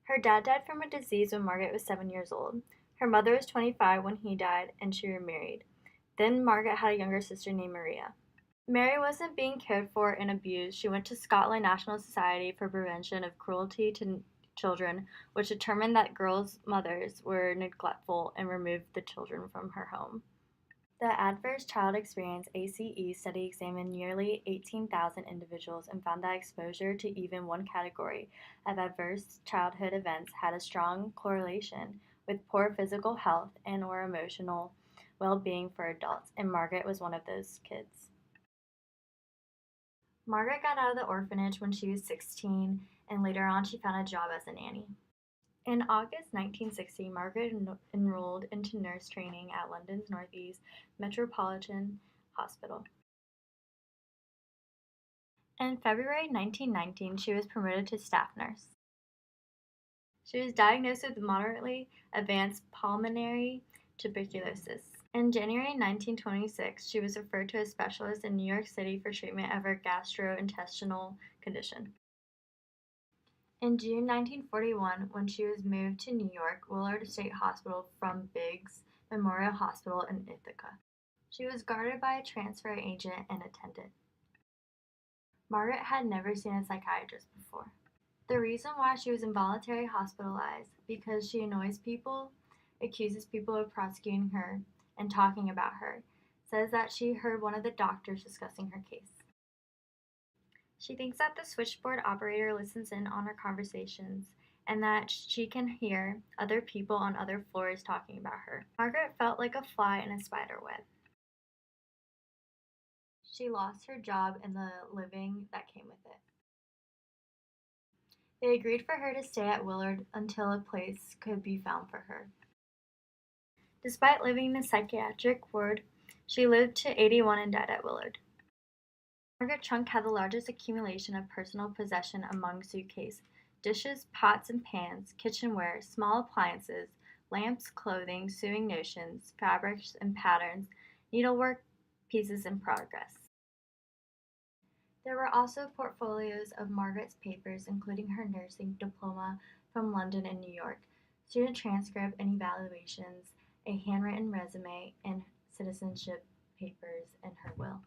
Her dad died from a disease when Margaret was 7 years old. Her mother was 25 when he died, and she remarried. Then Margaret had a younger sister named Maria. Mary wasn't being cared for and abused. She went to Scotland National Society for Prevention of Cruelty to Children, which determined that girls' mothers were neglectful and removed the children from her home. The Adverse Child Experience (ACE) study examined nearly 18,000 individuals and found that exposure to even one category of adverse childhood events had a strong correlation with poor physical health and/or emotional well-being for adults, and Margaret was one of those kids. Margaret got out of the orphanage when she was 16, and later on she found a job as a nanny. In August 1960, Margaret enrolled into nurse training at London's Northeast Metropolitan Hospital. In February 1919, she was promoted to staff nurse. She was diagnosed with moderately advanced pulmonary tuberculosis. In January 1926, she was referred to a specialist in New York City for treatment of her gastrointestinal condition. In June 1941, when she was moved to New York Willard State Hospital from Biggs Memorial Hospital in Ithaca, she was guarded by a transfer agent and attendant. Margaret had never seen a psychiatrist before. The reason why she was involuntarily hospitalized because she annoys people, accuses people of prosecuting her, and talking about her, says that she heard one of the doctors discussing her case. She thinks that the switchboard operator listens in on her conversations and that she can hear other people on other floors talking about her. Margaret felt like a fly in a spider web. She lost her job and the living that came with it. They agreed for her to stay at Willard until a place could be found for her. Despite living in a psychiatric ward, she lived to 81 and died at Willard. Margaret Trunk had the largest accumulation of personal possession among suitcases: dishes, pots and pans, kitchenware, small appliances, lamps, clothing, sewing notions, fabrics and patterns, needlework, pieces in progress. There were also portfolios of Margaret's papers, including her nursing diploma from London and New York, student transcript and evaluations, a handwritten resume, and citizenship papers, and her will.